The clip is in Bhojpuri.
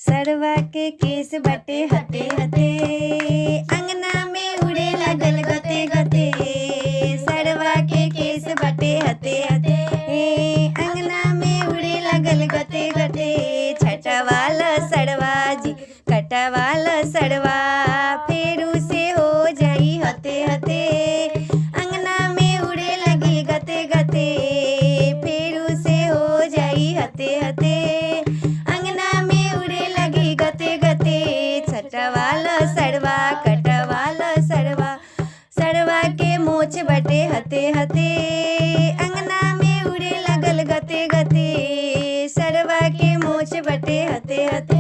सड़वा के केस बटे हते हते, अंगना में उड़े लगल गते गते। सड़वा के केस बटे हते हते, अंगना में उड़े लगल गते गते। छटवाल सड़वा जी कटवाल सड़वा, फेरू से हो जाई हते हते। अंगना में उड़े लगी गते गते, फेरू से हो जाई हते हते। अंगना में उड़े लगी गते गते। छटवाल सड़वा कटवाल सड़वा, सड़वा के मोछ बटे हते हते। अंगना में उड़े लगल गते गते, सड़वा के मोछ बटे हते हते।